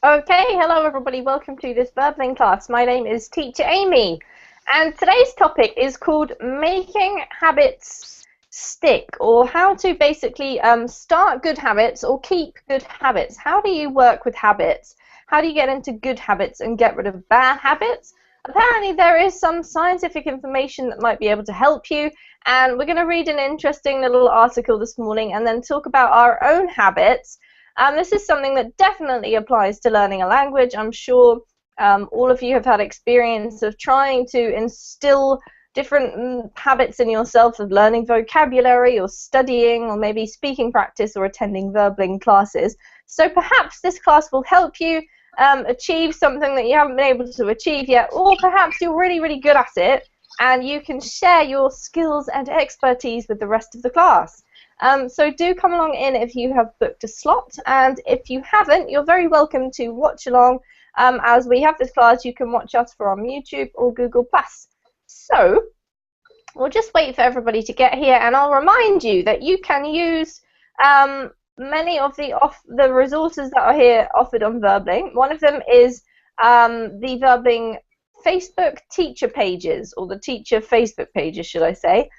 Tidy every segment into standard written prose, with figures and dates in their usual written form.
Okay, hello everybody, welcome to this Verbling class. My name is Teacher Amy, and today's topic is called Making Habits Stick, or how to basically start good habits or keep good habits. How do you work with habits? How do you get into good habits and get rid of bad habits? Apparently there is some scientific information that might be able to help you, and we're going to read an interesting little article this morning and then talk about our own habits. This is something that definitely applies to learning a language. I'm sure all of you have had experience of trying to instill different habits in yourself of learning vocabulary or studying or maybe speaking practice or attending Verbling classes. So perhaps this class will help you achieve something that you haven't been able to achieve yet, or perhaps you're really, really good at it and you can share your skills and expertise with the rest of the class. So do come along in if you have booked a slot, and if you haven't, you're very welcome to watch along. As we have this class, you can watch us from YouTube or Google+. So we'll just wait for everybody to get here, and I'll remind you that you can use many of the resources that are here offered on Verbling. One of them is the Verbling Facebook teacher pages, or the teacher Facebook pages, should I say.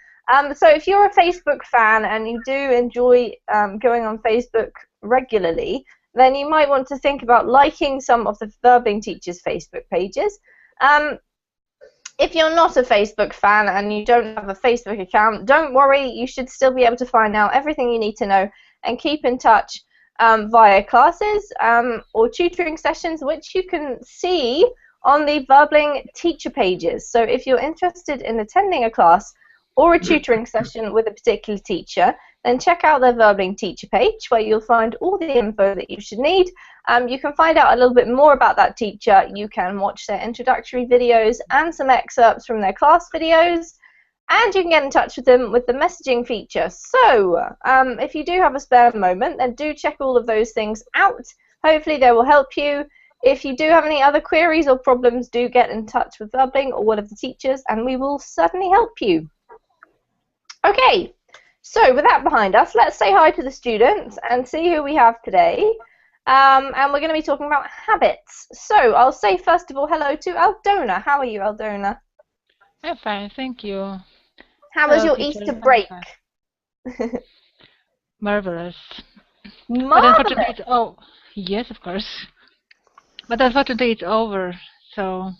So if you're a Facebook fan and you do enjoy going on Facebook regularly, then you might want to think about liking some of the Verbling teachers' Facebook pages. If you're not a Facebook fan and you don't have a Facebook account, don't worry, you should still be able to find out everything you need to know and keep in touch via classes or tutoring sessions, which you can see on the Verbling teacher pages. So if you're interested in attending a class or a tutoring session with a particular teacher, then check out their Verbling teacher page where you'll find all the info that you should need. You can find out a little bit more about that teacher. You can watch their introductory videos and some excerpts from their class videos, and you can get in touch with them with the messaging feature. So if you do have a spare moment, then do check all of those things out. Hopefully they will help you. If you do have any other queries or problems, do get in touch with Verbling or one of the teachers, and we will certainly help you. Okay, so with that behind us, let's say hi to the students and see who we have today. And we're going to be talking about habits. So I'll say first of all hello to Aldona. How are you, Aldona? I'm fine, thank you. How was your Easter break? Marvelous. Marvelous. But unfortunately, yes, of course. But unfortunately, it's over. So.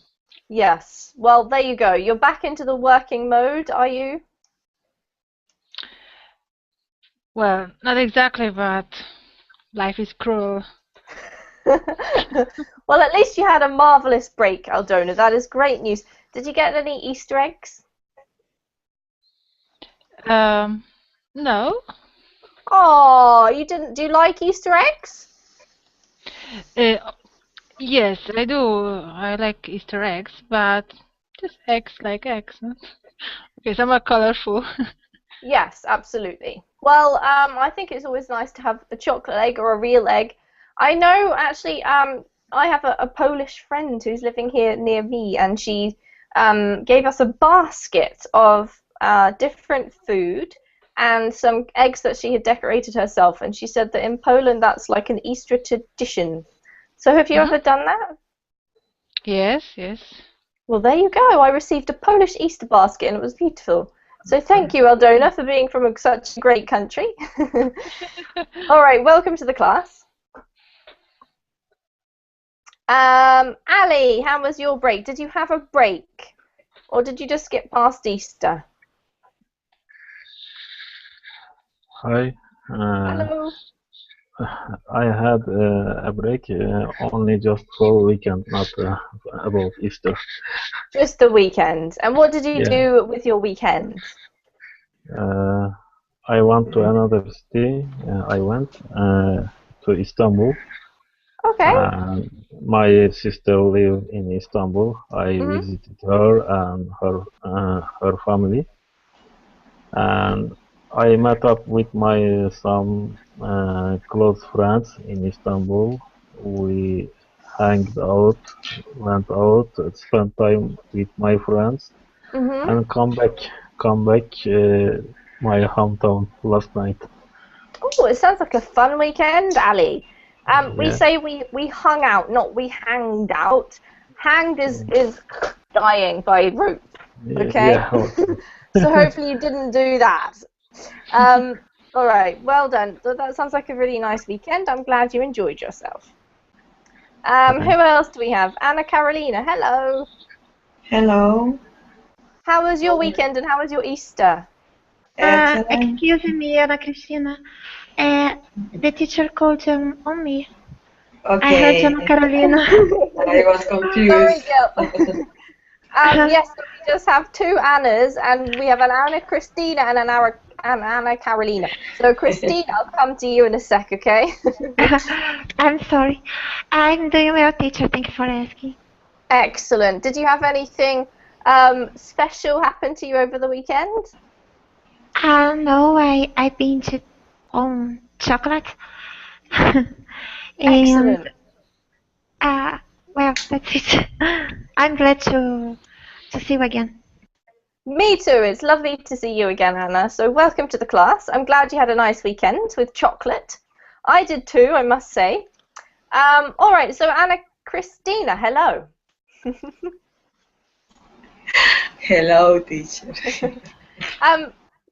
Yes. Well, there you go. You're back into the working mode, are you? Well, not exactly, but life is cruel. Well, at least you had a marvelous break, Aldona. That is great news. Did you get any Easter eggs? No. Oh, you didn't. Do you like Easter eggs? Yes, I do. I like Easter eggs, but just eggs like eggs. Huh? Okay, some are colorful. Yes, absolutely. Well, I think it's always nice to have a chocolate egg or a real egg. I know, actually, I have a Polish friend who's living here near me, and she gave us a basket of different food and some eggs that she had decorated herself, and she said that in Poland that's like an Easter tradition. So have you ever done that? Yes, yes. Well, there you go. I received a Polish Easter basket, and it was beautiful. So thank you, Aldona, for being from such a great country. All right, welcome to the class. Ali, how was your break? Did you have a break? Or did you just skip past Easter? Hi. Hello. I had a break only just for weekend, not about Easter. Just the weekend. And what did you do with your weekend? I went to another city. I went to Istanbul. Okay. My sister lives in Istanbul. I visited her and her family, and I met up with my some close friends in Istanbul. We hanged out, went out, spent time with my friends, and come back my hometown last night. Oh, it sounds like a fun weekend, Ali. We say we hung out, not we hanged out. Hanged is dying by rope. Okay. Yeah. Okay. So hopefully you didn't do that. All right. Well done. So that sounds like a really nice weekend. I'm glad you enjoyed yourself. Who else do we have? Anna Carolina. Hello. Hello. How was your weekend and how was your Easter? Excellent. Excuse me, Anna Cristina. The teacher called on me. I heard Okay. Anna Carolina. I was Sorry, confused. girl. Yes, so we just have two Annas, and we have an Anna Christina and an Anna Carolina. So Christina, I'll come to you in a sec, okay? I'm sorry. I'm doing well, teacher. Thank you for asking. Excellent. Did you have anything special happen to you over the weekend? No, I binged on chocolate. Excellent. And well, that's it. I'm glad to see you again. Me too. It's lovely to see you again, Anna. So welcome to the class. I'm glad you had a nice weekend with chocolate. I did too, I must say. All right, so Anna Christina, hello. Hello, teacher.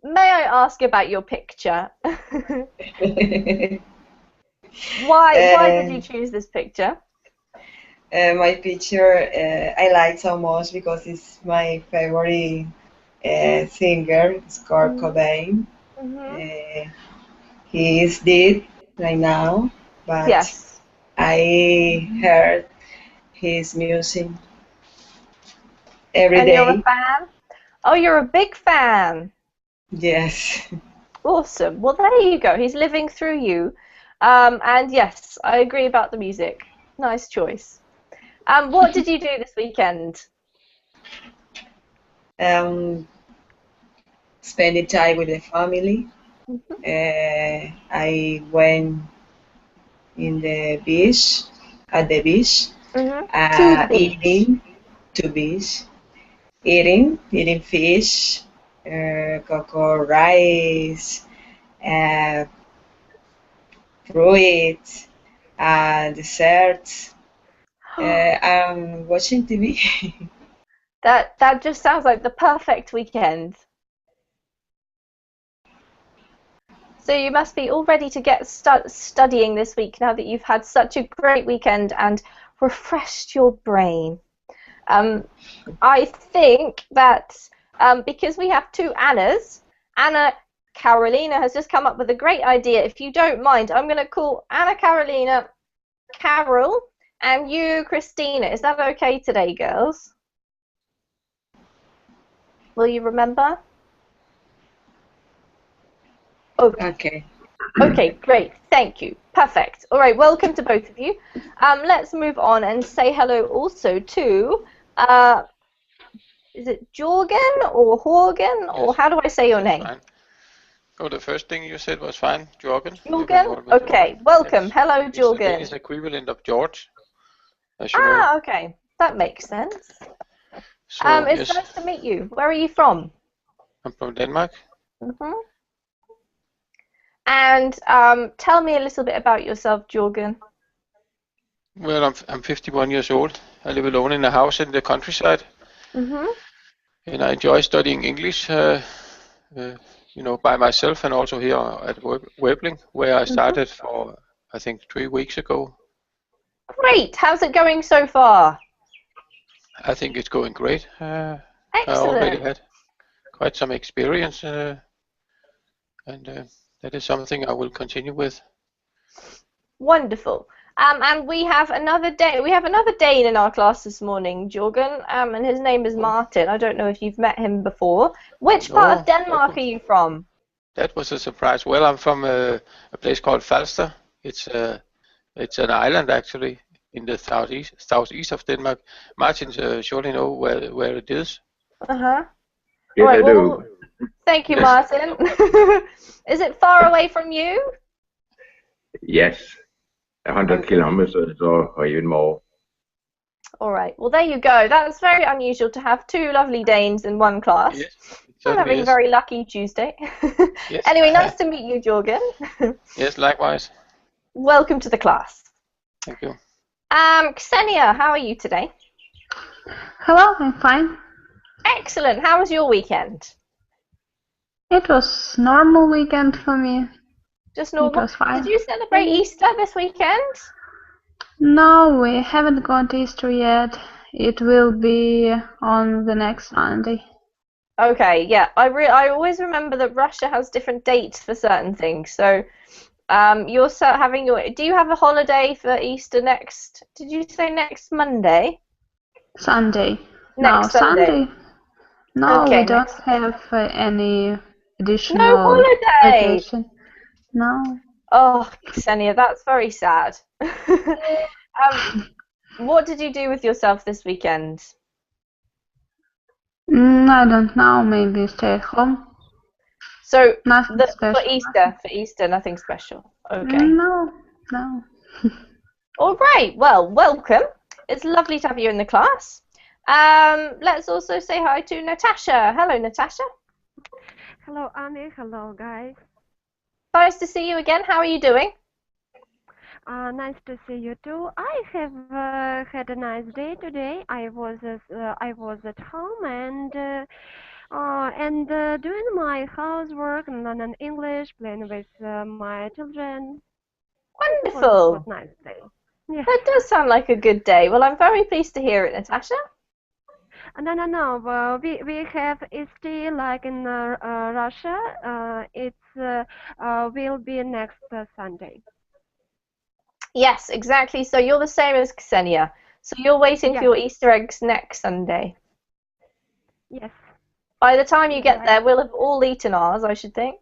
May I ask about your picture? Why did you choose this picture? My picture I like so much because it's my favorite singer. It's Kurt Cobain. He is dead right now, but Yes. I heard his music every And day. you're a fan? Oh, you're a big fan. Yes. Awesome. Well, there you go. He's living through you. And yes, I agree about the music. Nice choice. What did you do this weekend? Spending time with the family. I went in the beach, at the beach, eating eating fish, cocoa rice, fruit, desserts. I'm watching TV. That just sounds like the perfect weekend. So you must be all ready to get studying this week now that you've had such a great weekend and refreshed your brain. I think that because we have two Annas, Anna Carolina has just come up with a great idea. If you don't mind, I'm going to call Anna Carolina Carol and you Christina. Is that okay today, girls? Will you remember? Okay. Okay, great. Thank you. Perfect. All right, welcome to both of you. Let's move on and say hello also to, is it Jorgen or Horgen, or how do I say your name? Fine. Oh, the first thing you said was fine, Jorgen. Jorgen? Okay, welcome. Hello, It's Jorgen. the Danish equivalent of George, as you know. Okay. That makes sense. So, It's nice to meet you. Where are you from? I'm from Denmark. And tell me a little bit about yourself, Jorgen. Well, I'm 51 years old. I live alone in a house in the countryside. And I enjoy studying English, by myself and also here at Webling, where I started for, I think, 3 weeks ago. Great. How's it going so far? I think it's going great. I Excellent. already had quite some experience, and that is something I will continue with. Wonderful. And we have another Dane in our class this morning, Jorgen, and his name is Martin. I don't know if you've met him before. Which part of Denmark are you from? That was a surprise. Well, I'm from a place called Falster. It's an island actually in the southeast of Denmark. Martin surely know where it is. Yes, right, I do. Thank you, Martin. Is it far away from you? Yes, 100 kilometers or even more. All right. Well, there you go. That's very unusual to have two lovely Danes in one class. Yes, I'm having a very lucky Tuesday. Yes. Anyway, nice to meet you, Jorgen. Yes, likewise. welcome to the class. Thank you. Ksenia, how are you today? Hello, I'm fine. Excellent. How was your weekend? It was normal weekend for me. Just normal? It was fine. Did you celebrate Easter this weekend? No, we haven't got Easter yet. It will be on the next Sunday. Okay, yeah. I always remember that Russia has different dates for certain things. So, you're having your. Do you have a holiday for Easter next? Did you say next Monday? Sunday. Next Sunday. Sunday. No, Okay, we don't have any no additional holiday. vacation. No. Oh, Ksenia, that's very sad. What did you do with yourself this weekend? I don't know. Maybe stay at home. So Nothing special. For Easter, nothing special. Okay. No. All right. Well, welcome. It's lovely to have you in the class. Let's also say hi to Natasha. Hello, Natasha. Hello, Annie. Hello, guys. Nice to see you again. How are you doing? Nice to see you too. I have had a nice day today. I was at home and doing my housework and learning English, playing with my children. Wonderful. It was a nice day. Yeah. That does sound like a good day. Well, I'm very pleased to hear it, Natasha. No. We have Easter like in Russia. Will be next Sunday. Yes, exactly. So you're the same as Ksenia. So you're waiting for your Easter eggs next Sunday. Yes. By the time you get there, we'll have all eaten ours, I should think.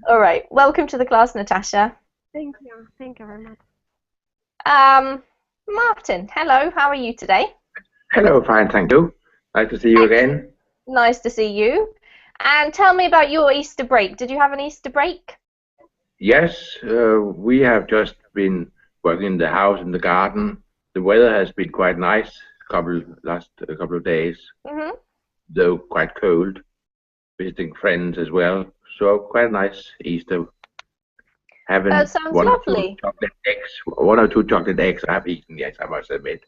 All right. Welcome to the class, Natasha. Thank you. Thank you very much. Martin, hello. How are you today? Hello, fine, thank you. Nice to see you again. Nice to see you. And tell me about your Easter break. Did you have an Easter break? Yes, we have just been working in the house, in the garden. The weather has been quite nice last couple of days, though quite cold. Visiting friends as well, so quite nice Easter. Having that sounds lovely. One or two chocolate eggs I've eaten, yes, I must admit.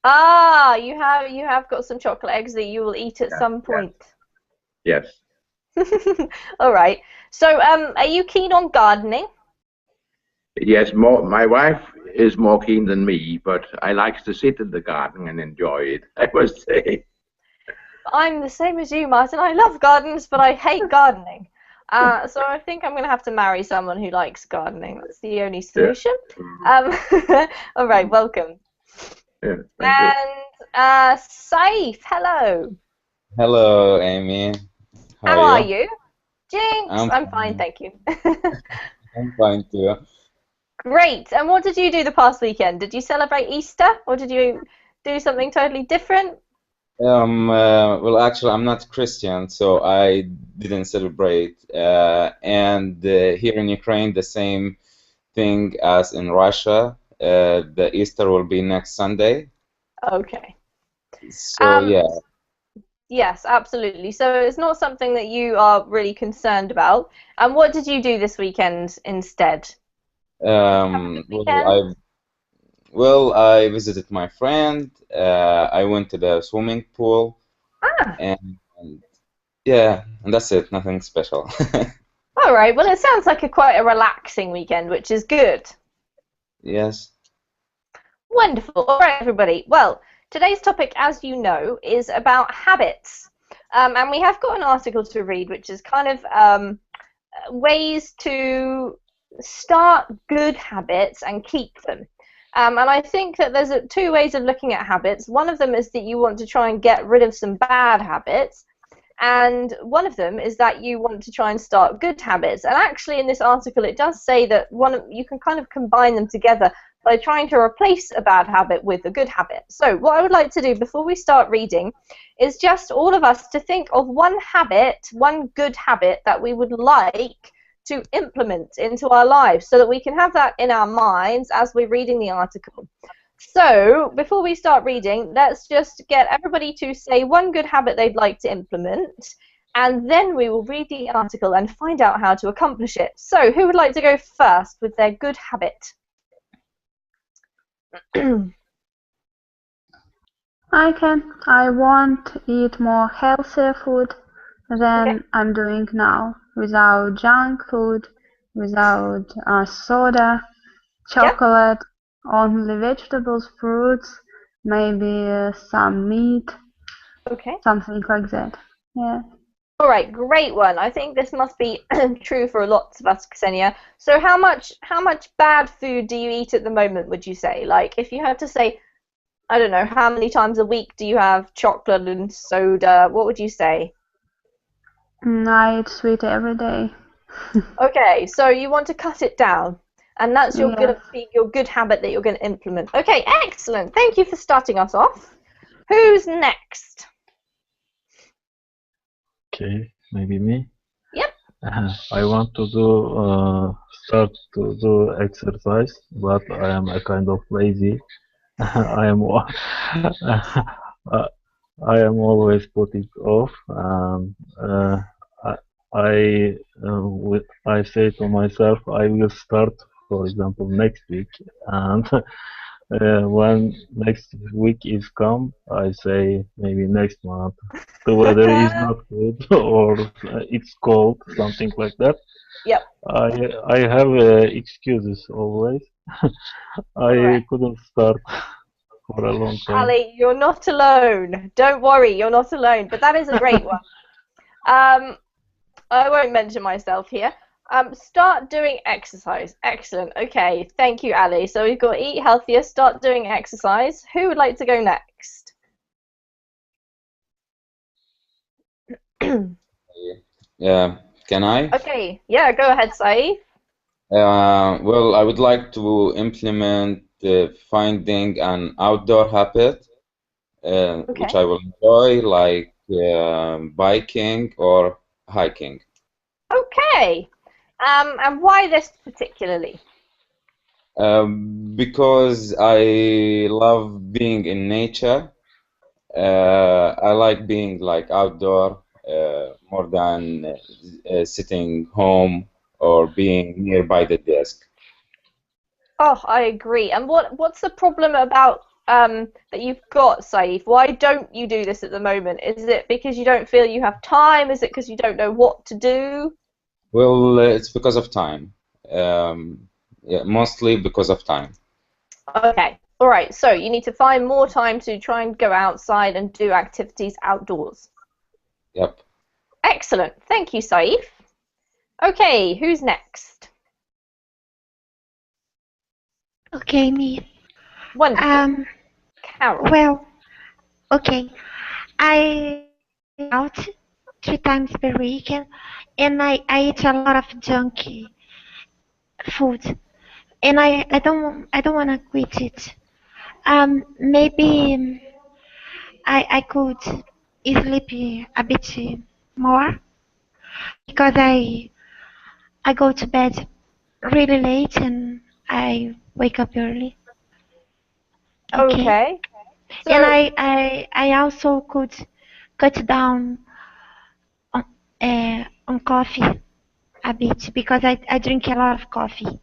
Ah, you have got some chocolate eggs that you will eat at some point. Yes. All right. So, are you keen on gardening? Yes, my wife is more keen than me, but I like to sit in the garden and enjoy it, I must say. I'm the same as you, Martin. I love gardens, but I hate gardening. So I think I'm going to have to marry someone who likes gardening. That's the only solution. Yeah. All right, welcome. Yeah, and Saif, hello. Hello, Amy. How are you? Jinx, I'm fine, thank you. I'm fine too. Great. And what did you do the past weekend? Did you celebrate Easter, or did you do something totally different? Well, actually, I'm not Christian, so I didn't celebrate. And here in Ukraine, the same thing as in Russia. The Easter will be next Sunday. Okay. So yeah. Yes, absolutely. So it's not something that you are really concerned about. And what did you do this weekend instead? I visited my friend. I went to the swimming pool. And that's it. Nothing special. All right. Well, it sounds like quite a relaxing weekend, which is good. Yes. Wonderful. All right, everybody. Well, today's topic, as you know, is about habits. And we have got an article to read, which is kind of ways to start good habits and keep them. And I think that there's two ways of looking at habits. One of them is that you want to try and get rid of some bad habits. And one of them is that you want to try and start good habits. And actually in this article it does say that you can kind of combine them together by trying to replace a bad habit with a good habit. So what I would like to do before we start reading is just all of us to think of one good habit that we would like to implement into our lives so that we can have that in our minds as we're reading the article. So before we start reading, let's just get everybody to say one good habit they'd like to implement, and then we will read the article and find out how to accomplish it. So, who would like to go first with their good habit? I can. I want to eat more healthier food than I'm doing now, without junk food, without soda, chocolate, only vegetables, fruits, maybe some meat, something like that. Yeah. All right, great one. I think this must be true for lots of us, Ksenia. So how much bad food do you eat at the moment, would you say? Like, if you had to say, I don't know, how many times a week do you have chocolate and soda? What would you say? I eat sweet every day. Okay, so you want to cut it down, and that's your good habit that you're going to implement. Okay, excellent. Thank you for starting us off. Who's next? Okay, maybe me. Yep. I want to start to do exercise, but I am a kind of lazy. I am I am always putting off, and I say to myself I will start, for example, next week, and when next week is come, I say maybe next month. The weather is not good, or it's cold, something like that. Yep. I have excuses always. I couldn't start for a long time. Ali, you're not alone. Don't worry, you're not alone. But that is a great one. I won't mention myself here. Start doing exercise. Excellent. Okay, thank you, Ali. So we've got eat healthier, start doing exercise. Who would like to go next? Yeah, can I? Okay, yeah, go ahead, Saeed. Well, I would like to implement finding an outdoor habit, which I will enjoy, like biking or hiking. Okay. And why this particularly? Because I love being in nature. I like being like outdoor more than sitting home or being nearby the desk. Oh, I agree. And what's the problem about that you've got, Saif? Why don't you do this at the moment? Is it because you don't feel you have time? Is it because you don't know what to do? Well, it's because of time. Yeah, mostly because of time. Okay. All right. So you need to find more time to try and go outside and do activities outdoors. Yep. Excellent. Thank you, Saif. Okay, who's next? Okay, me. Wonderful. Carol. Well, okay. I out 3 times per week, and I eat a lot of junky food, and I don't want to quit it. Maybe I could sleep a bit more because I go to bed really late and I wake up early. Okay. So, and I also could cut down on coffee a bit because I drink a lot of coffee.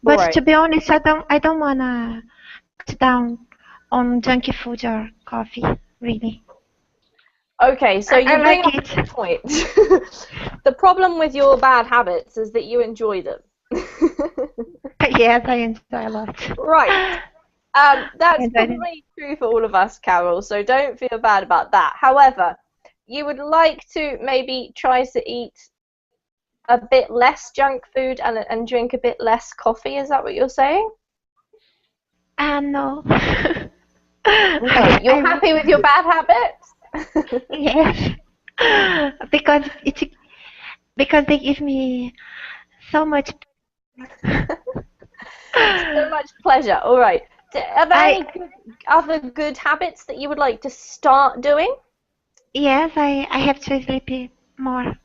But to be honest, I don't wanna cut down on junky food or coffee, really. Okay, so you bring up a good point. The problem with your bad habits is that you enjoy them. Yes, I enjoy a lot. Right. That's probably true for all of us, Carol, so don't feel bad about that. However, you would like to maybe try to eat a bit less junk food and drink a bit less coffee, is that what you're saying? No. No, you're happy with your bad habits? Yes. because they give me so much so much pleasure. All right. Are there any other good habits that you would like to start doing? Yes, I have to sleep more.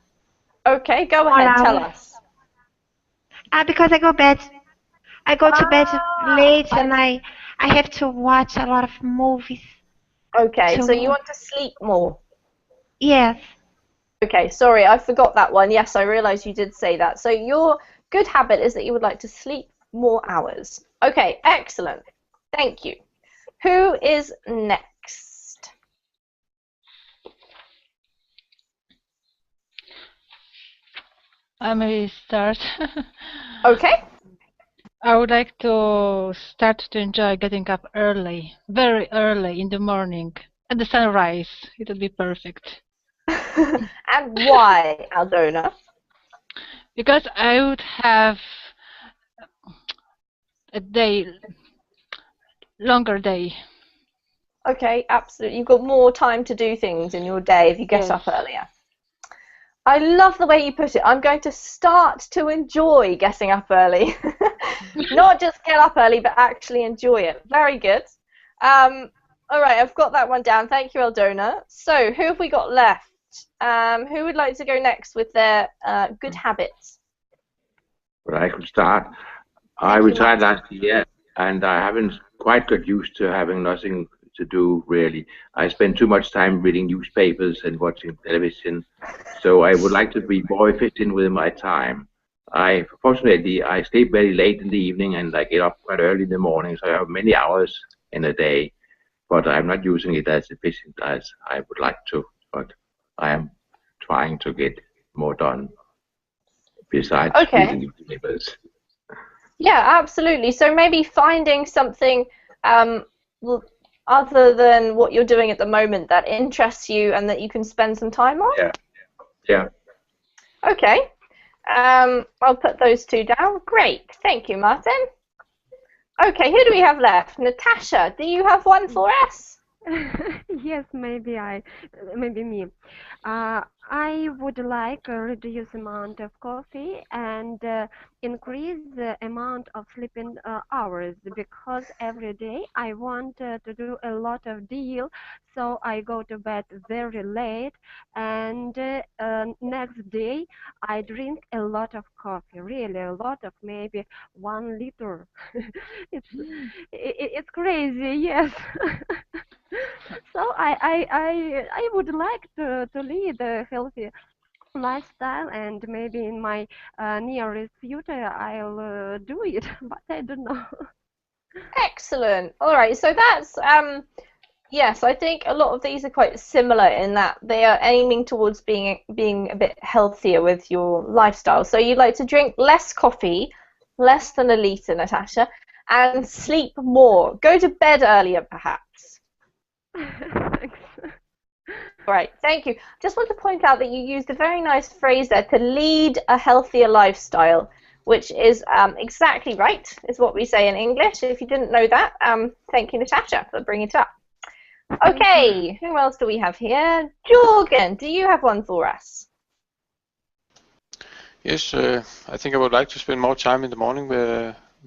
Okay, go ahead, tell us. Because I go to bed late and I have to watch a lot of movies. Okay, so you want to sleep more? Yes. Okay, sorry, I forgot that one. Yes, I realised you did say that. So your good habit is that you would like to sleep more hours. Okay, excellent. Thank you. Who is next? I may start. Okay. I would like to start to enjoy getting up early, very early in the morning, at the sunrise. It would be perfect. And why, Aldona? Because I would have a longer day. Okay, absolutely. You've got more time to do things in your day if you get up earlier. I love the way you put it. I'm going to start to enjoy getting up early. Not just get up early, but actually enjoy it. Very good. All right, I've got that one down. Thank you, Aldona. So who have we got left? Who would like to go next with their good habits? Well, I could start. I retired last year, and I haven't quite got used to having nothing to do, really. I spend too much time reading newspapers and watching television, so I would like to be more efficient with my time. Fortunately, I sleep very late in the evening, and I get up quite early in the morning, so I have many hours in a day, but I'm not using it as efficient as I would like to, but I am trying to get more done besides reading newspapers. Yeah, absolutely. So maybe finding something other than what you're doing at the moment that interests you and that you can spend some time on? Yeah. Okay. I'll put those two down. Great. Thank you, Martin. Okay, who do we have left? Natasha, do you have one for us? Yes, maybe me. I would like a reduce amount of coffee and increase the amount of sleeping hours, because every day I want to do a lot of deal, so I go to bed very late, and next day I drink a lot of coffee, really a lot of, maybe 1 liter. It's crazy, yes. So I would like to lead a healthy lifestyle, and maybe in my nearest future I'll do it, but I don't know. Excellent. All right, so that's yes, I think a lot of these are quite similar in that they are aiming towards being a bit healthier with your lifestyle. So you'd like to drink less coffee, less than 1 liter, Natasha, and sleep more. Go to bed earlier, perhaps. Thanks. All right, thank you. Just want to point out that you used a very nice phrase there, to lead a healthier lifestyle, which is exactly right, is what we say in English. If you didn't know that, thank you, Natasha, for bringing it up. Okay, who else do we have here? Jorgen, do you have one for us? Yes, I think I would like to spend more time in the morning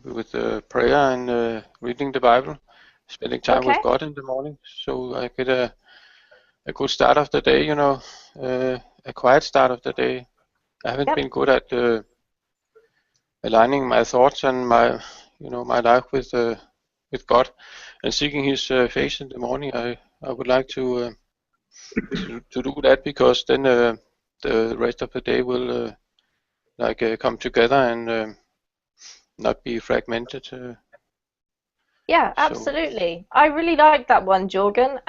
with prayer and reading the Bible, spending time with God in the morning, so I get a good start of the day, a quiet start of the day. I haven't been good at aligning my thoughts and my life with God and seeking His face in the morning. I would like to do that, because then the rest of the day will come together and not be fragmented. Yeah, absolutely. I really like that one, Jorgen.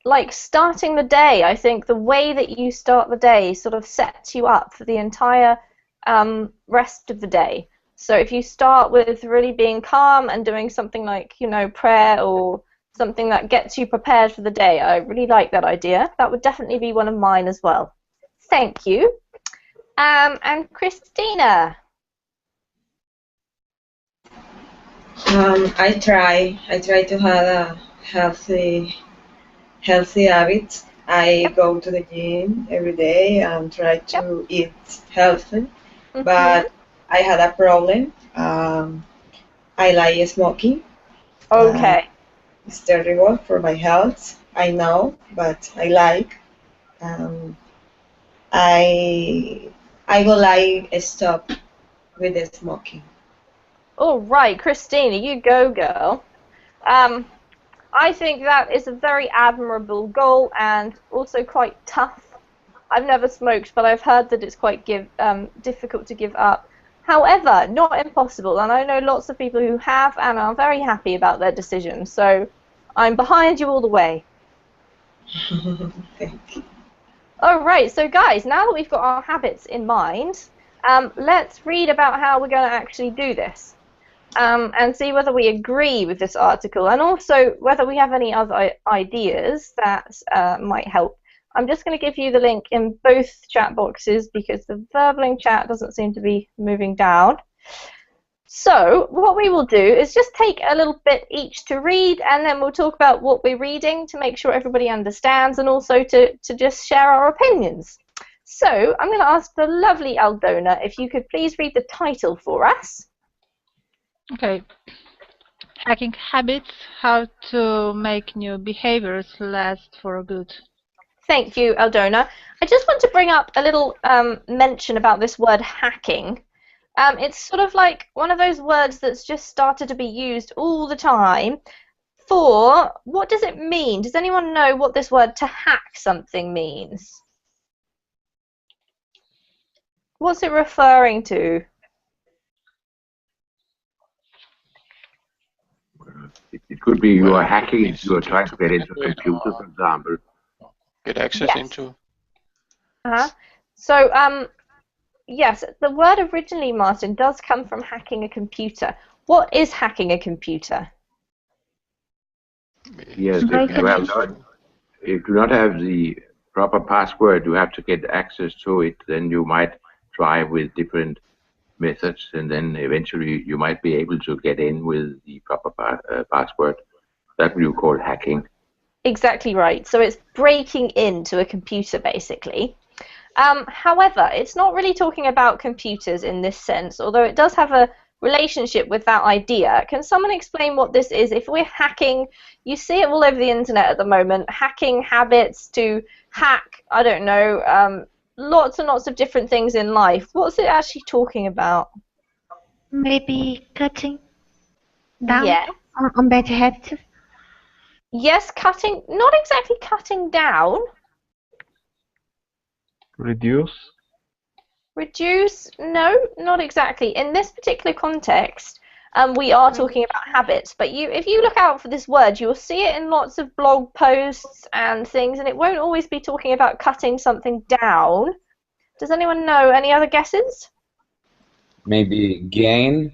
Like starting the day, I think the way that you start the day sort of sets you up for the entire rest of the day. So if you start with really being calm and doing something like, prayer or something that gets you prepared for the day, I really like that idea. That would definitely be one of mine as well. Thank you. And Christina. I try to have a healthy habits. I go to the gym every day and try to eat healthy, but I had a problem. I like smoking. Okay. It's terrible for my health, I know, but I like. I will like stop with the smoking. All right, Christina, you go, girl. I think that is a very admirable goal and also quite tough. I've never smoked, but I've heard that it's quite difficult to give up. However, not impossible, and I know lots of people who have and are very happy about their decision. So I'm behind you all the way. Thank you. All right, so guys, now that we've got our habits in mind, let's read about how we're going to actually do this, and see whether we agree with this article, and also whether we have any other ideas that might help. I'm just going to give you the link in both chat boxes because the Verbling chat doesn't seem to be moving down. So what we will do is just take a little bit each to read, and then we'll talk about what we're reading to make sure everybody understands, and also to just share our opinions. So I'm going to ask the lovely Aldona if you could please read the title for us. Okay. Hacking habits, how to make new behaviors last for good. Thank you, Aldona. I just want to bring up a little mention about this word hacking. It's sort of like one of those words that's just started to be used all the time for, what does it mean? Does anyone know what this word to hack something means? What's it referring to? It could be you are hacking, you are trying to get into a computer, for example. Get access into. So, yes, the word originally, Martin, does come from hacking a computer. What is hacking a computer? Yes, if you do not have the proper password, you have to get access to it, then you might try with different methods, and then eventually you might be able to get in with the proper password. That you call hacking. Exactly right. So it's breaking into a computer, basically. However, it's not really talking about computers in this sense, although it does have a relationship with that idea. Can someone explain what this is? If we're hacking, you see it all over the internet at the moment, hacking habits to hack, I don't know, lots and lots of different things in life. What's it actually talking about? Maybe cutting down Yeah. on bad habits. Yes, cutting, not exactly cutting down. Reduce? Reduce? No, not exactly. In this particular context, we are talking about habits, but if you look out for this word, you'll see it in lots of blog posts and things, and it won't always be talking about cutting something down. Does anyone know? Any other guesses? Maybe gain?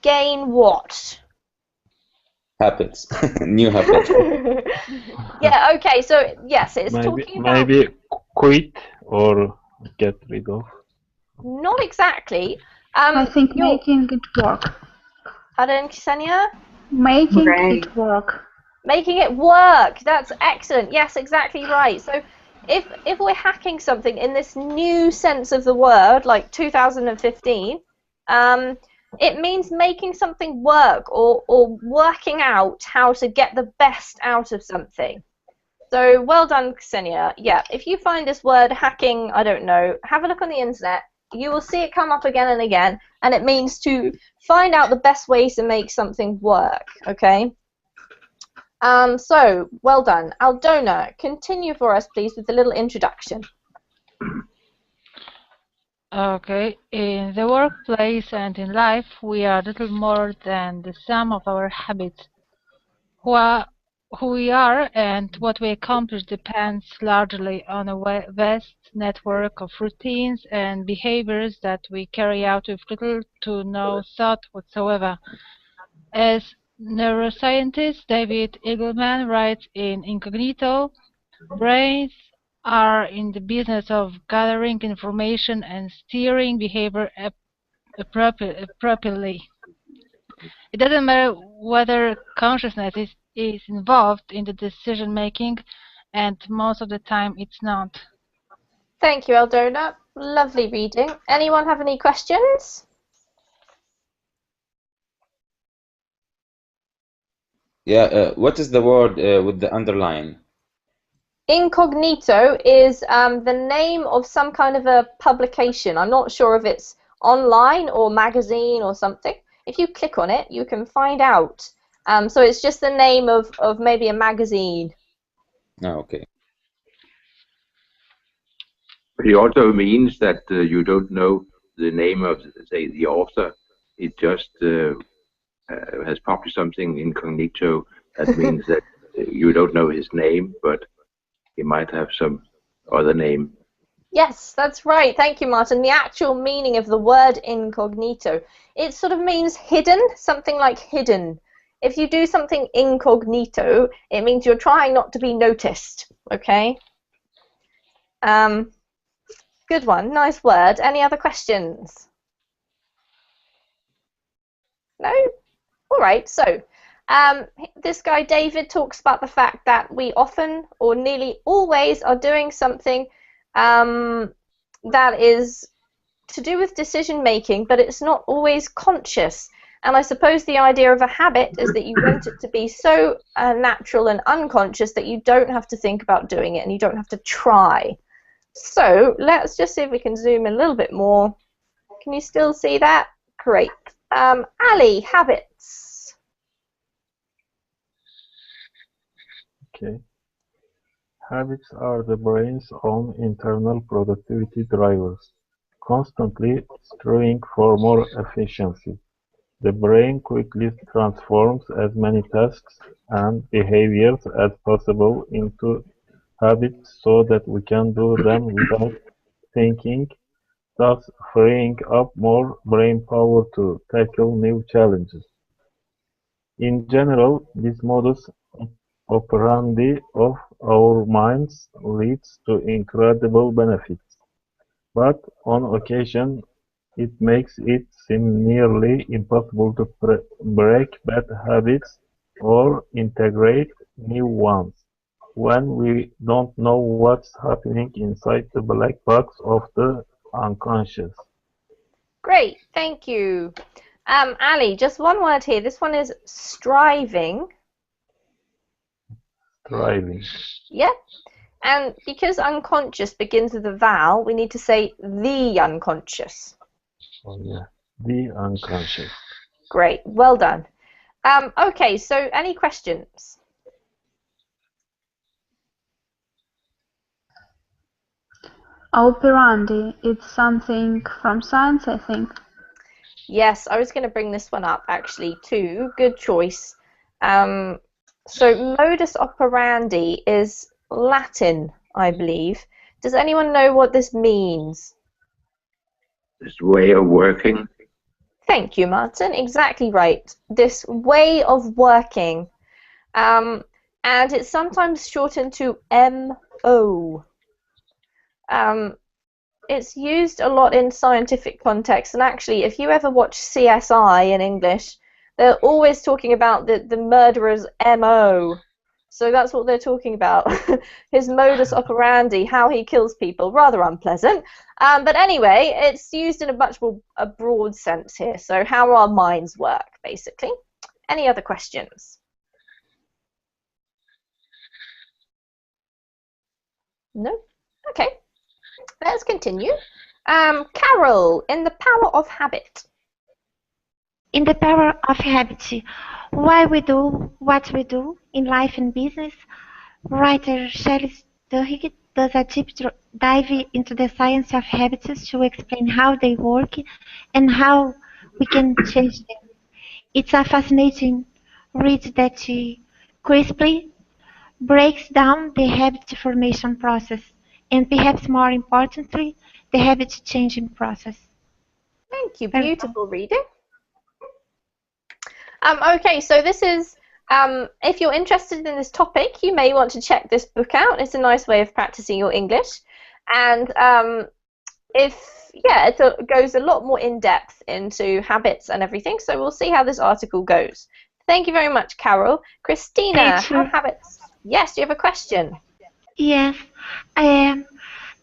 Gain what? Habits. New habits. Yeah, okay, so yes, it's talking about... Maybe quit or get rid of. Not exactly. I think making it work. Pardon, Ksenia? Making it work. Making it work. That's excellent. Yes, exactly right. So if we're hacking something in this new sense of the word, like 2015, it means making something work or working out how to get the best out of something. So well done, Ksenia. Yeah, if you find this word hacking, I don't know, have a look on the internet. You will see it come up again and again, and it means to find out the best ways to make something work, okay? So, well done. Aldona, continue for us, please, with a little introduction. Okay, in the workplace and in life, we are little more than the sum of our habits. Who we are and what we accomplish depends largely on a vast network of routines and behaviors that we carry out with little to no thought whatsoever. As neuroscientist David Eagleman writes in Incognito, brains are in the business of gathering information and steering behavior appropriately. It doesn't matter whether consciousness is involved in the decision making, and most of the time it's not. Thank you, Aldona. Lovely reading. Anyone have any questions? Yeah, what is the word with the underline? Incognito is the name of some kind of a publication. I'm not sure if it's online or magazine or something. If you click on it, you can find out. So it's just the name of maybe a magazine. Oh, okay. It also means that you don't know the name of, say, the author. It just has published something incognito. That means that you don't know his name, but he might have some other name. Yes, that's right. Thank you, Martin. The actual meaning of the word incognito, it sort of means hidden, something like hidden. If you do something incognito, it means you're trying not to be noticed, okay? Good one. Nice word. Any other questions? No? All right. So this guy, David, talks about the fact that we often or nearly always are doing something that is to do with decision making, but it's not always conscious. And I suppose the idea of a habit is that you want it to be so natural and unconscious that you don't have to think about doing it and you don't have to try. So let's just see if we can zoom in a little bit more. Can you still see that? Great. Ali, habits. Okay. Habits are the brain's own internal productivity drivers, constantly striving for more efficiency. The brain quickly transforms as many tasks and behaviors as possible into habits so that we can do them without thinking, thus freeing up more brain power to tackle new challenges. In general, this modus operandi of our minds leads to incredible benefits, but on occasion it makes it seem nearly impossible to break bad habits or integrate new ones when we don't know what's happening inside the black box of the unconscious. Great, thank you. Ali, just one word here. This one is striving. Striving. Yep. And because unconscious begins with a vowel, we need to say the unconscious. Oh yeah, the unconscious. Great, well done. Okay, so any questions? Operandi, it's something from science, I think. Yes, I was going to bring this one up actually too. Good choice. So modus operandi is Latin, I believe. Does anyone know what this means? This way of working. Thank you, Martin. Exactly right. This way of working. And it's sometimes shortened to MO. It's used a lot in scientific context, and actually, if you ever watch CSI in English, they're always talking about the murderer's MO. So that's what they're talking about. His modus operandi, how he kills people. Rather unpleasant. But anyway, it's used in a much more broad sense here. So how our minds work, basically. Any other questions? No? Okay. Let's continue. Carol, in the power of habit. In the power of habit, why we do what we do in life and business, writer Shelley Duhigg does a deep dive into the science of habits to explain how they work and how we can change them. It's a fascinating read that crisply breaks down the habit formation process and perhaps more importantly, the habit changing process. Thank you. Beautiful reading. Okay, so this is, if you're interested in this topic, you may want to check this book out. It's a nice way of practicing your English. And it goes a lot more in depth into habits and everything. So we'll see how this article goes. Thank you very much, Carol. Christina, how habits? Yes, do you have a question? Yes,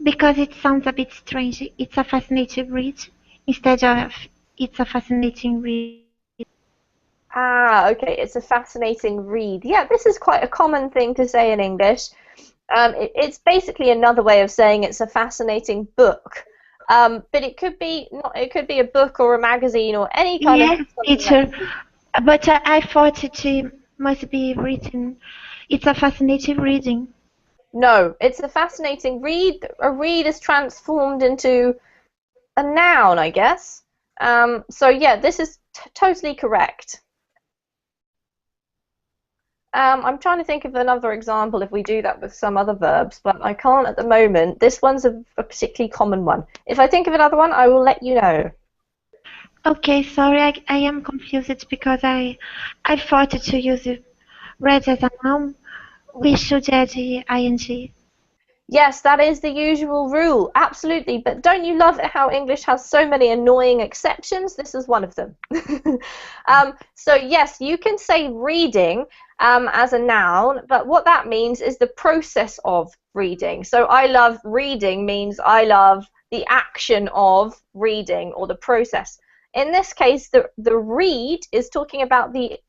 because it sounds a bit strange. It's a fascinating read instead of it's a fascinating read. Ah, okay, it's a fascinating read. Yeah, this is quite a common thing to say in English. It's basically another way of saying it's a fascinating book. But it could be a book or a magazine or any kind of. Yes, teacher. But I thought it must be written. It's a fascinating reading. No, it's a fascinating read. A read is transformed into a noun, I guess. So yeah, this is totally correct. I'm trying to think of another example if we do that with some other verbs, but I can't at the moment. This one's a particularly common one. If I think of another one, I will let you know. Okay, sorry, I am confused because I thought to use it read as a noun. We should add the ing. Yes, that is the usual rule, absolutely. But don't you love it how English has so many annoying exceptions? This is one of them. So yes, you can say reading as a noun, but what that means is the process of reading. So I love reading means I love the action of reading or the process. In this case, the read is talking about the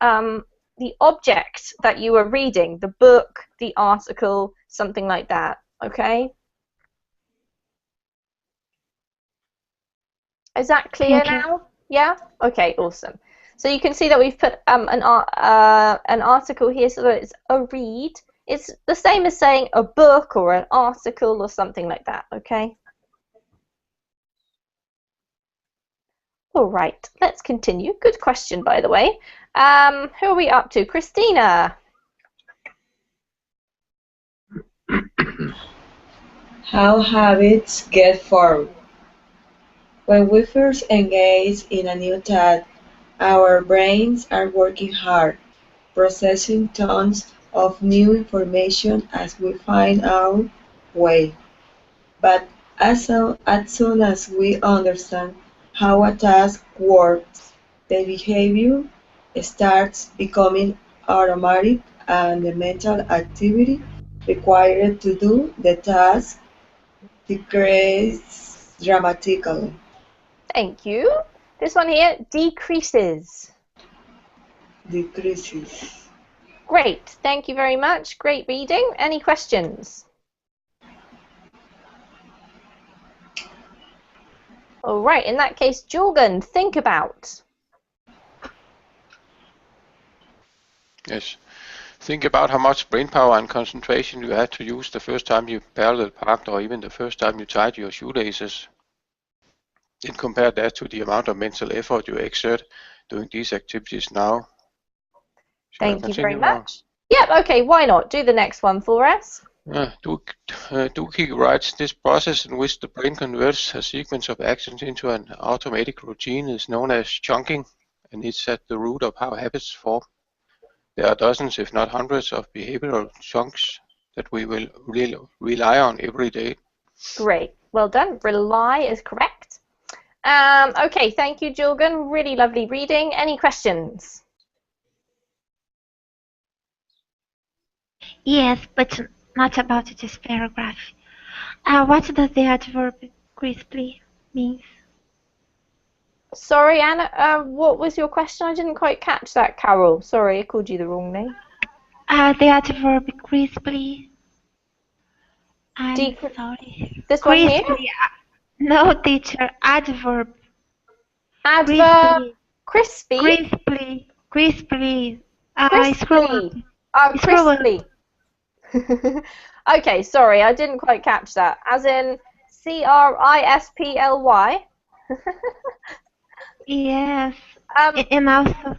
object that you are reading, the book, the article, something like that. Okay. Is that clear now? Yeah? Okay, awesome. So you can see that we've put an article here so that it's a read. It's the same as saying a book or an article or something like that, okay? All right, let's continue. Good question, by the way. Who are we up to? Christina. How habits get formed. When we first engage in a new task, our brains are working hard, processing tons of new information as we find our way. But as soon as we understand how a task works, the behavior starts becoming automatic and the mental activity required to do the task decreases dramatically. Thank you. This one here, decreases. Decreases. Great, thank you very much. Great reading. Any questions? All right, in that case, Jorgen, think about. Yes. Think about how much brain power and concentration you had to use the first time you parallel parked or even the first time you tied your shoelaces. Then compare that to the amount of mental effort you exert doing these activities now. Thank you very much. Yep, okay, why not? Do the next one for us. Dukey writes, this process in which the brain converts a sequence of actions into an automatic routine is known as chunking, and it's at the root of how habits form. There are dozens, if not hundreds, of behavioral chunks that we will rely on every day. Great, well done. Rely is correct. Okay, thank you, Jorgen. Really lovely reading. Any questions? Yes, but not about this paragraph. What does the adverb crisply mean? Sorry, Anna, what was your question? I didn't quite catch that, Carol. Sorry, I called you the wrong name. The adverb crisply. I'm sorry. This one here? No, teacher. Adverb. Adverb. Crispy. Crisply. Crisply. Crisply. Oh, crisply. Okay, sorry, I didn't quite catch that. As in CRISPLY? Yes. And also,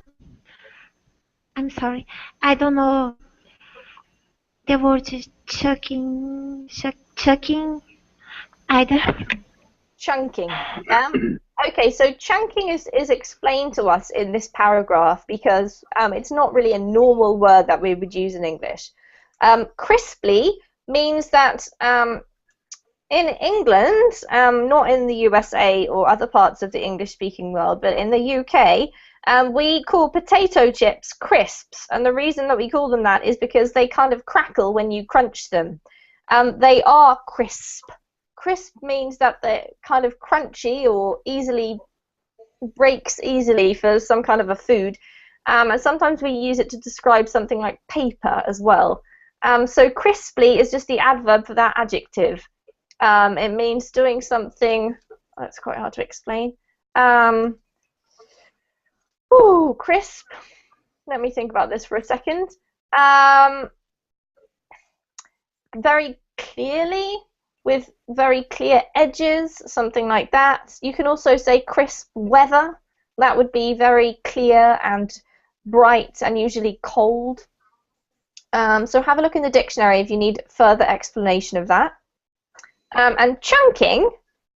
I'm sorry, I don't know the word is chucking either. Chunking. Okay, so chunking is explained to us in this paragraph because it's not really a normal word that we would use in English. Crisply means that in England, not in the USA or other parts of the English-speaking world, but in the UK, we call potato chips crisps, and the reason that we call them that is because they kind of crackle when you crunch them. They are crisp. Crisp means that they're kind of crunchy or easily breaks easily for some kind of a food, and sometimes we use it to describe something like paper as well. So crisply is just the adverb for that adjective. It means doing something. That's quite hard to explain. Crisp. Let me think about this for a second. very clearly with very clear edges, something like that. You can also say crisp weather. That would be very clear and bright and usually cold. So have a look in the dictionary if you need further explanation of that. And chunking,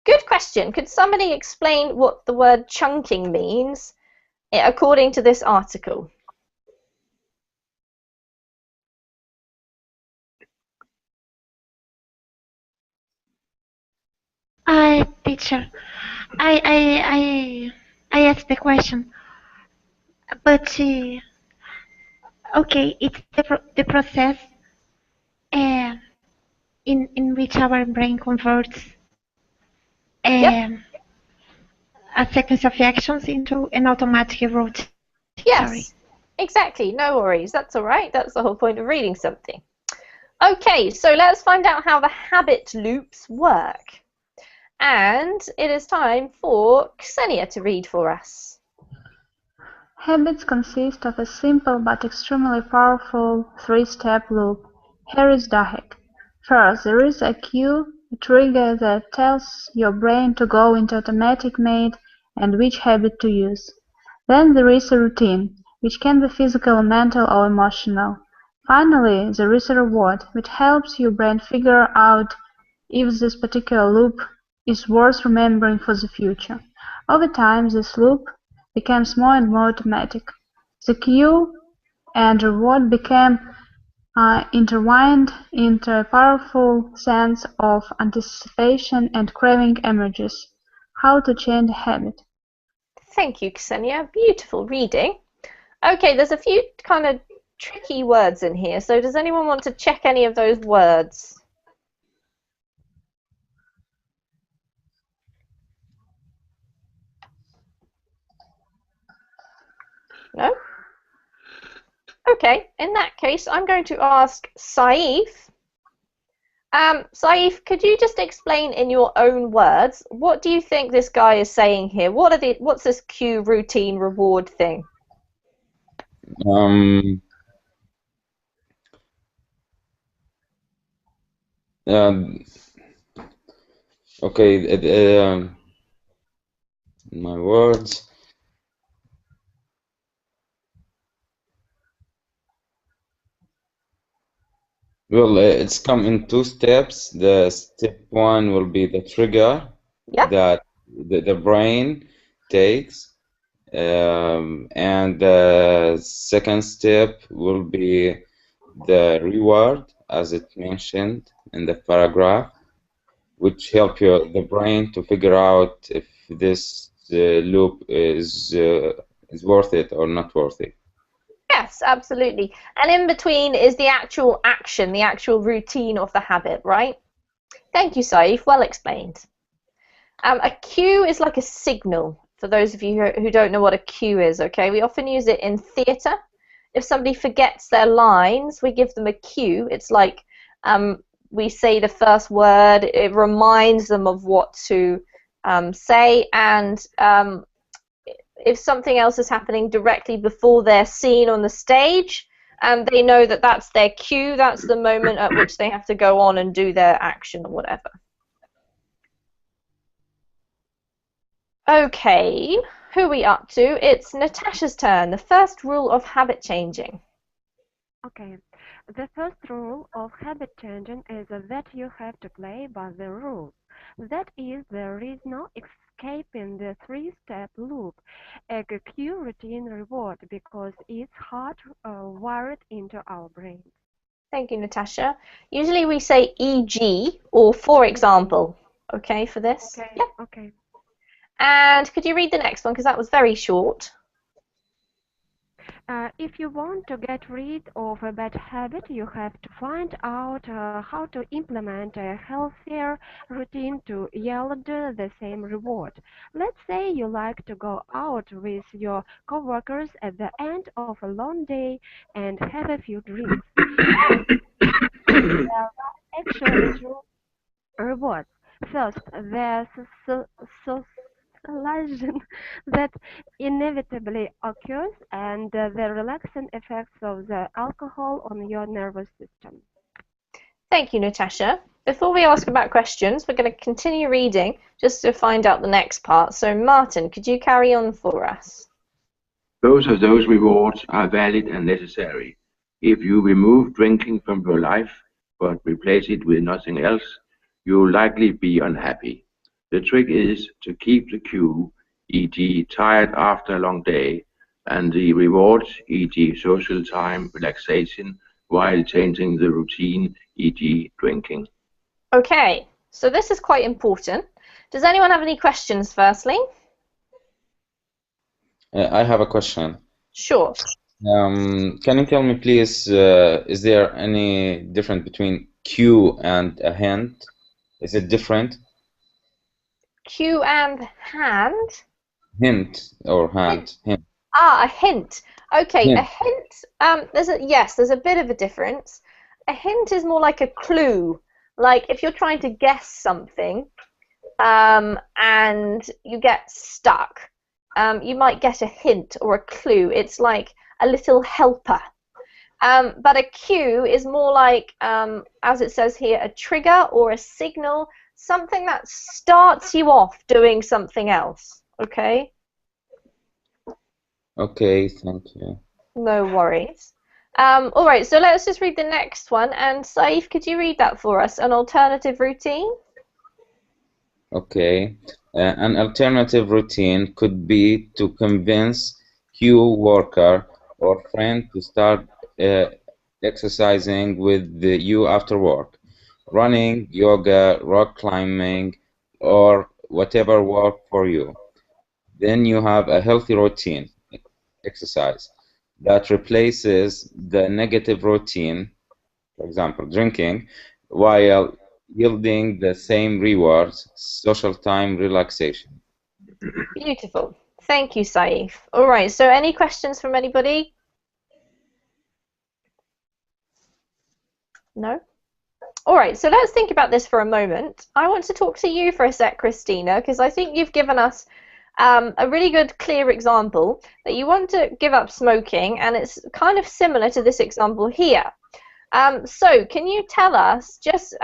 good question. Could somebody explain what the word chunking means according to this article? Teacher, I asked the question, but okay, it's the process in which our brain converts Yep. a sequence of actions into an automatic route. Yes, Sorry. exactly. No worries. That's all right. That's the whole point of reading something. Okay, so let's find out how the habit loops work. And it is time for Ksenia to read for us. Habits consist of a simple but extremely powerful three-step loop. Here is the hack. First, there is a cue, a trigger that tells your brain to go into automatic mode and which habit to use. Then there is a routine, which can be physical, mental, or emotional. Finally, there is a reward, which helps your brain figure out if this particular loop is worth remembering for the future. Over time, this loop becomes more and more automatic. The cue and reward became intertwined into a powerful sense of anticipation and craving emerges. How to change a habit. Thank you, Ksenia. Beautiful reading. Okay, there's a few kind of tricky words in here, so does anyone want to check any of those words? No? Okay, in that case, I'm going to ask Saif. Saif, could you just explain in your own words, what do you think this guy is saying here? What's this cue, routine, reward thing? Okay, my words. Well, it's come in two steps. The step one will be the trigger that the brain takes, and the second step will be the reward, as it mentioned in the paragraph, which help the brain to figure out if this loop is worth it or not worth it. Yes, absolutely. And in between is the actual action, the actual routine of the habit, right? Thank you, Saif. Well explained. A cue is like a signal, for those of you who don't know what a cue is, okay? We often use it in theatre. If somebody forgets their lines, we give them a cue. It's like we say the first word, it reminds them of what to say, and if something else is happening directly before their scene on the stage, they know that that's their cue, that's the moment at which they have to go on and do their action or whatever. Okay, who are we up to? It's Natasha's turn. The first rule of habit changing. Okay, the first rule of habit changing is that you have to play by the rules. That is, there is no escaping the three-step loop, a cue, routine, reward, because it's hardwired into our brains. Thank you, Natasha. Usually we say e.g. or for example, okay, for this? Okay, yeah. Okay. And could you read the next one, because that was very short? If you want to get rid of a bad habit, you have to find out how to implement a healthier routine to yield the same reward. Let's say you like to go out with your coworkers at the end of a long day and have a few drinks. There are actually two rewards. First, there's socialization that inevitably occurs and the relaxing effects of the alcohol on your nervous system. Thank you, Natasha. Before we ask about questions, we're going to continue reading just to find out the next part. So, Martin, could you carry on for us? Both of those rewards are valid and necessary. If you remove drinking from your life, but replace it with nothing else, you'll likely be unhappy. The trick is to keep the cue, e.g. tired after a long day, and the rewards, e.g. social time, relaxation, while changing the routine, e.g. drinking. Okay, so this is quite important. Does anyone have any questions firstly? I have a question. Sure. Can you tell me, please, is there any difference between cue and a hint? Is it different? Cue and hand? Hint or hand? Hint. Ah, a hint. Okay, Hint. a hint. There's a bit of a difference. A hint is more like a clue. Like if you're trying to guess something, and you get stuck, you might get a hint or a clue. It's like a little helper. But a cue is more like, as it says here, a trigger or a signal, something that starts you off doing something else. Okay? Okay, thank you. No worries. All right, so let's just read the next one. And Saif, could you read that for us? An alternative routine? Okay. An alternative routine could be to convince cue worker or friend to start exercising with you after work. Running, yoga, rock climbing, or whatever work for you. Then you have a healthy routine, exercise, that replaces the negative routine, for example, drinking, while yielding the same rewards, social time, relaxation. Beautiful. Thank you, Saif. All right, so any questions from anybody? No? All right, so let's think about this for a moment. I want to talk to you for a sec, Christina, because I think you've given us a really good, clear example that you want to give up smoking, and it's kind of similar to this example here. So can you tell us just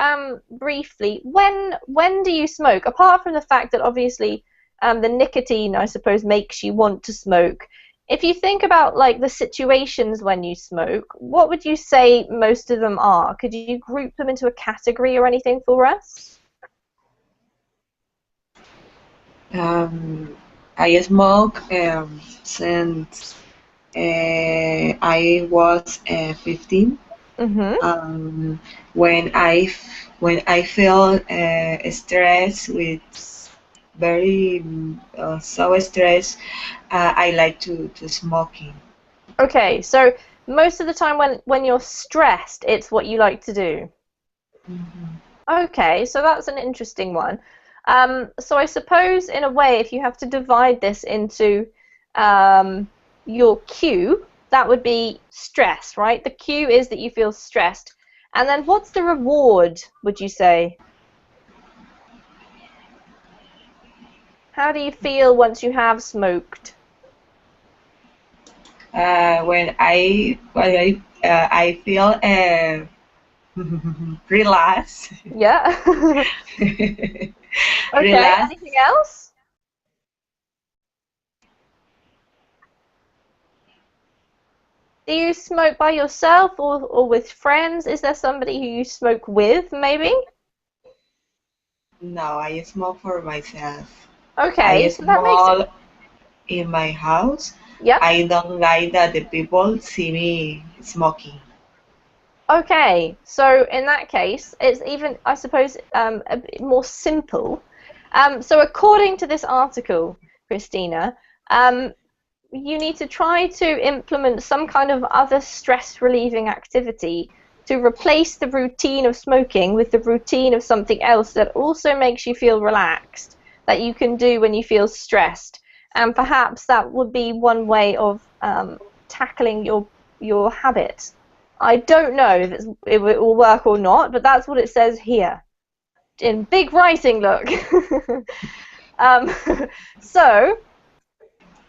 briefly, when do you smoke? Apart from the fact that obviously the nicotine, I suppose, makes you want to smoke. If you think about like the situations when you smoke, what would you say most of them are? Could you group them into a category or anything for us? I smoke since I was 15. Mm-hmm. When I feel stressed, with very so stressed, I like to smoking. Okay, so most of the time when you're stressed, it's what you like to do. Mm-hmm. Okay, so that's an interesting one. So I suppose in a way, if you have to divide this into your cue, that would be stress, right? The cue is that you feel stressed. And then what's the reward, would you say? How do you feel once you have smoked? When I feel relaxed. Yeah. Okay, Relaxed. anything else? Do you smoke by yourself or with friends? Is there somebody who you smoke with, maybe? No, I smoke for myself. Okay, I so that makes it. smoke in my house. Yeah. I don't like that the people see me smoking. Okay, so in that case, it's even, I suppose, a bit more simple. So according to this article, Christina, you need to try to implement some kind of other stress-relieving activity to replace the routine of smoking with the routine of something else that also makes you feel relaxed, that you can do when you feel stressed. And perhaps that would be one way of tackling your habit. I don't know if it will work or not, but that's what it says here. In big writing, look. So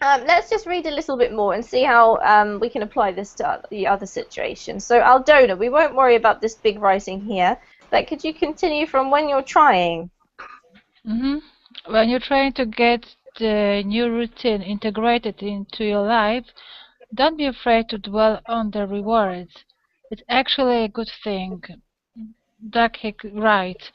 let's just read a little bit more and see how we can apply this to the other situation. So Aldona, we won't worry about this big writing here. But could you continue from when you're trying? When you're trying to get the new routine integrated into your life, don't be afraid to dwell on the rewards. It's actually a good thing. Doug writes,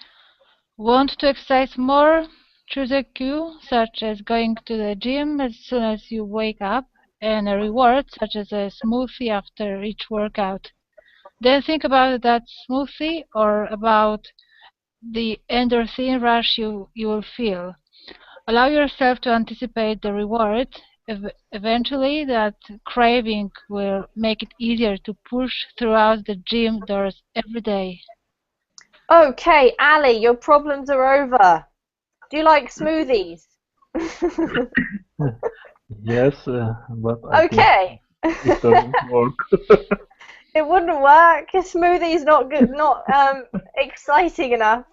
want to exercise more? Choose a cue, such as going to the gym as soon as you wake up, and a reward, such as a smoothie after each workout. Then think about that smoothie or about the endorphin rush you will feel. Allow yourself to anticipate the reward. Eventually, that craving will make it easier to push throughout the gym doors every day. Okay, Ali, your problems are over. Do you like smoothies? Yes, but I Okay. think it doesn't work. It wouldn't work. A smoothie's not good, not exciting enough.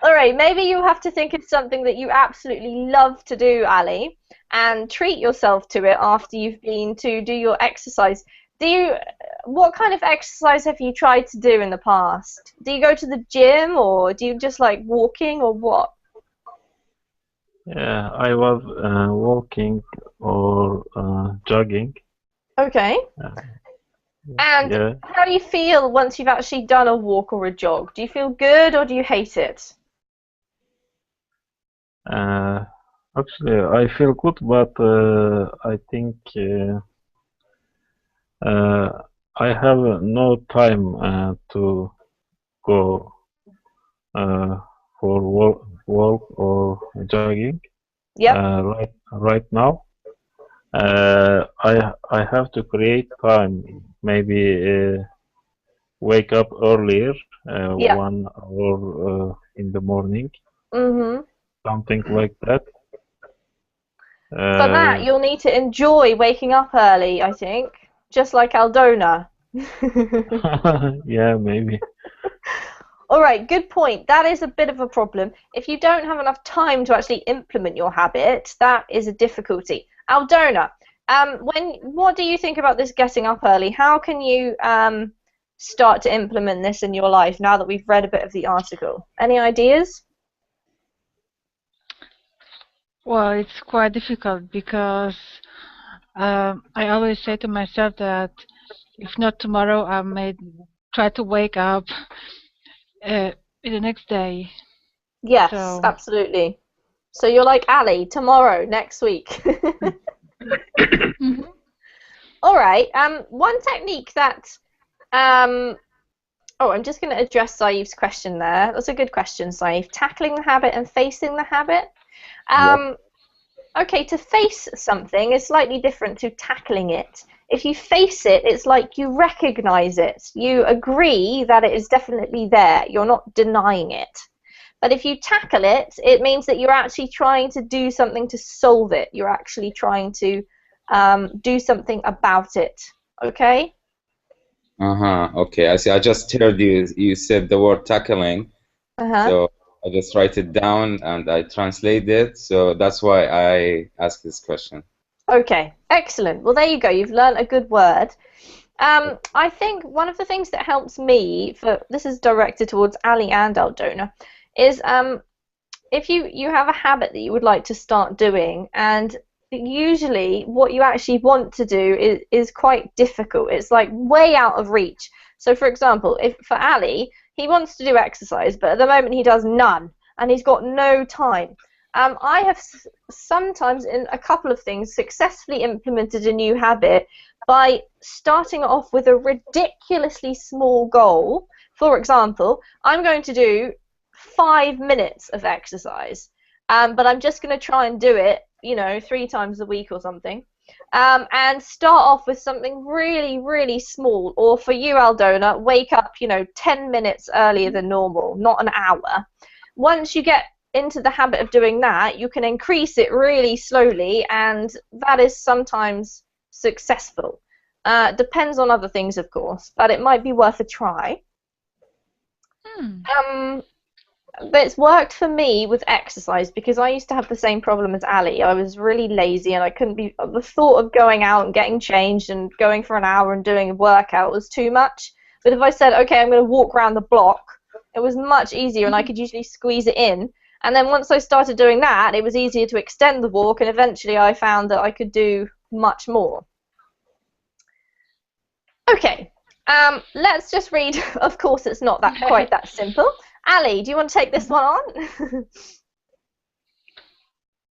All right, maybe you have to think of something that you absolutely love to do, Ali, and treat yourself to it after you've been to do your exercise. What kind of exercise have you tried to do in the past? Do you go to the gym, or do you just like walking, or what? Yeah, I was walking or jogging. Okay. And Yeah. how do you feel once you've actually done a walk or a jog? Do you feel good or do you hate it? Actually, I feel good, but I think I have no time to go for walk or jogging. Yep. Right now, I have to create time. Maybe wake up earlier, Yep. 1 hour in the morning, Mm-hmm. something like that. For that, you'll need to enjoy waking up early, I think, just like Aldona. Yeah, maybe. All right, good point. That is a bit of a problem. If you don't have enough time to actually implement your habit, that is a difficulty. Aldona, what do you think about this getting up early? How can you start to implement this in your life now that we've read a bit of the article? Any ideas? Well, it's quite difficult because I always say to myself that if not tomorrow, I may try to wake up the next day. Yes, So. Absolutely. So you're like Ali, tomorrow, next week. Mm-hmm. All right. One technique that I'm just going to address Saif's question there. That's a good question, Saif. Tackling the habit and facing the habit. Yep. Okay, to face something is slightly different to tackling it. If you face it, it's like you recognize it. You agree that it is definitely there. You're not denying it. But if you tackle it, it means that you're actually trying to do something to solve it. You're actually trying to do something about it. Okay? Okay, I see. I just heard you said the word tackling. So I just write it down and I translate it. So that's why I asked this question. Okay, excellent. Well, there you go. You've learned a good word. I think one of the things that helps me, this is directed towards Ali and Aldona, is if you have a habit that you would like to start doing, and usually what you actually want to do is quite difficult. It's like way out of reach. So for example, if for Ali, he wants to do exercise, but at the moment he does none, and he's got no time. I have sometimes in a couple of things successfully implemented a new habit by starting off with a ridiculously small goal. For example, I'm going to do 5 minutes of exercise, but I'm just going to try and do it, 3 times a week or something, and start off with something really, really small. Or for you, Aldona, wake up, 10 minutes earlier than normal, not an hour. Once you get into the habit of doing that, you can increase it really slowly, and that is sometimes successful. Depends on other things, of course, but it might be worth a try. But it's worked for me with exercise because I used to have the same problem as Ali. I was really lazy and I couldn't be. The thought of going out and getting changed and going for an hour and doing a workout was too much. But if I said, okay, I'm going to walk around the block, it was much easier, and I could usually squeeze it in. And then once I started doing that, it was easier to extend the walk, and eventually I found that I could do much more. Okay, let's just read. Of course, it's not quite that simple. Ali, do you want to take this one on?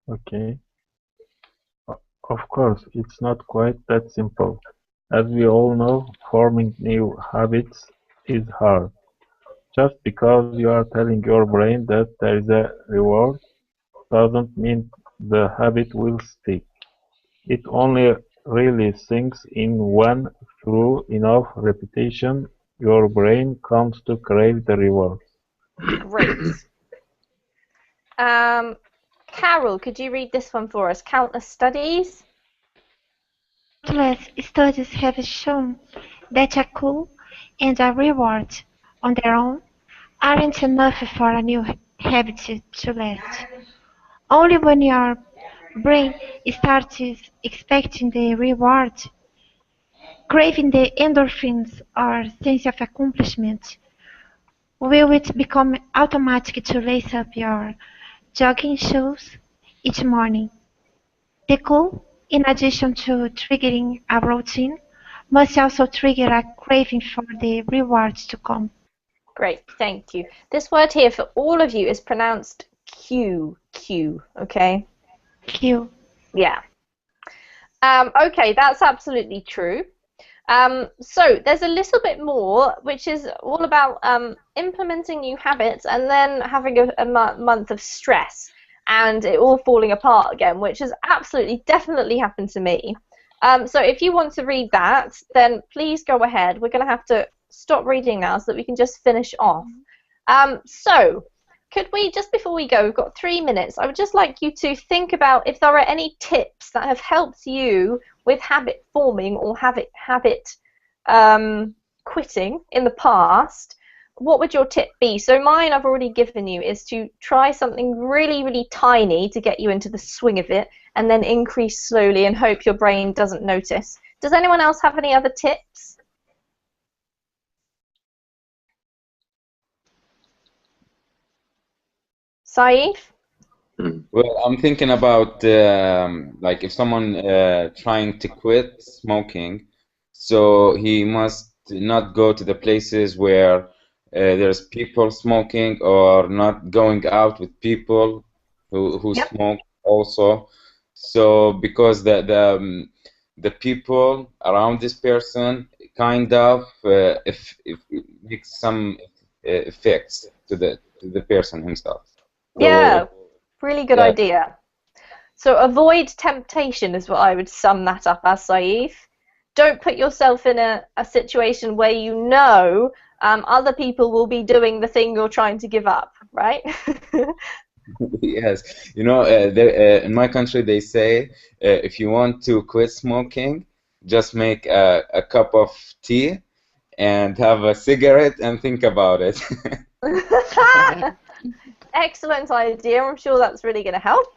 Okay. Of course, it's not quite that simple. As we all know, forming new habits is hard. Just because you are telling your brain that there is a reward doesn't mean the habit will stick. It only really sinks in when, through enough repetition, your brain comes to crave the reward. Great. Carol, could you read this one for us? Countless studies. Countless studies have shown that a cue and a reward on their own aren't enough for a new habit to last. Only when your brain starts expecting the reward, craving the endorphins or sense of accomplishment, will it become automatic to lace up your jogging shoes each morning. The goal, in addition to triggering a routine, must also trigger a craving for the rewards to come. Great, thank you. This word here for all of you is pronounced Q, okay? Q. Yeah. Okay, that's absolutely true. So there's a little bit more, which is all about implementing new habits and then having a month of stress and it all falling apart again, which has absolutely, definitely happened to me. So if you want to read that, then please go ahead. We're going to have to stop reading now so that we can just finish off. So could we, just before we go, we've got 3 minutes, I would just like you to think about if there are any tips that have helped you with habit forming or habit quitting in the past. What would your tip be? So mine I've already given you is to try something really, really tiny to get you into the swing of it and then increase slowly and hope your brain doesn't notice. Does anyone else have any other tips? Saif? Well, I'm thinking about like if someone trying to quit smoking, so he must not go to the places where there's people smoking, or not going out with people who Yep. smoke also. So because the people around this person kind of if it makes some effects to the person himself. Yeah, So really good yeah, idea. So avoid temptation is what I would sum that up as, Saif. Don't put yourself in a situation where you know other people will be doing the thing you're trying to give up, right? yes. You know, in my country they say if you want to quit smoking, just make a cup of tea and have a cigarette and think about it. Excellent idea. I'm sure that's really going to help.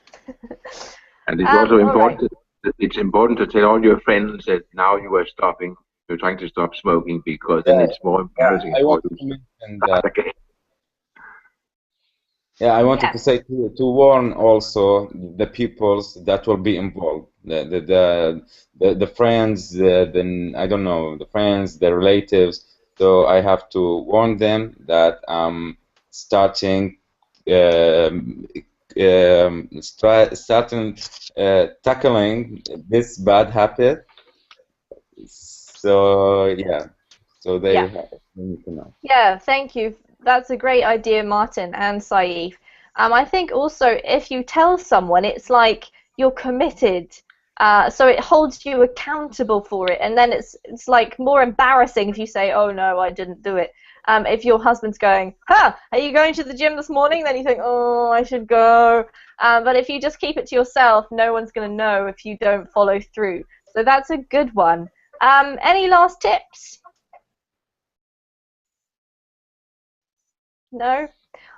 And it's also important. Right. It's important to tell all your friends that now you are stopping. You're trying to stop smoking, because then it's more embarrassing I for want you to to mention start that. again. Yeah, I wanted to say to warn also the peoples that will be involved, the friends, I don't know, the friends, the relatives. So I have to warn them that I'm starting starting tackling this bad habit. So yeah, so they need to know. Yeah, thank you. That's a great idea, Martin and Saif. I think also if you tell someone, it's like you're committed, so it holds you accountable for it, and then it's like more embarrassing if you say, "Oh no, I didn't do it." If your husband's going, "Huh, are you going to the gym this morning?" Then you think, "Oh, I should go." But if you just keep it to yourself, no one's going to know if you don't follow through. So that's a good one. Any last tips? No?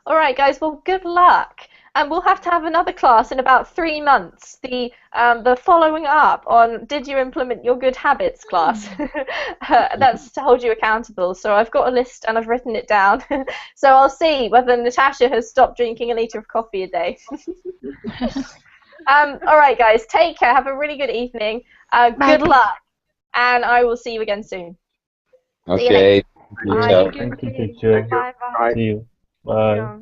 All right, guys. Well, good luck. and we'll have to have another class in about 3 months. The following up on did you implement your good habits class. That's to hold you accountable. So I've got a list and I've written it down. So I'll see whether Natasha has stopped drinking a litre of coffee a day. All right, guys, take care. Have a really good evening. Good luck, and I will see you again soon. Okay. Bye. Thank you, teacher. Bye bye. See you. Bye. Yeah.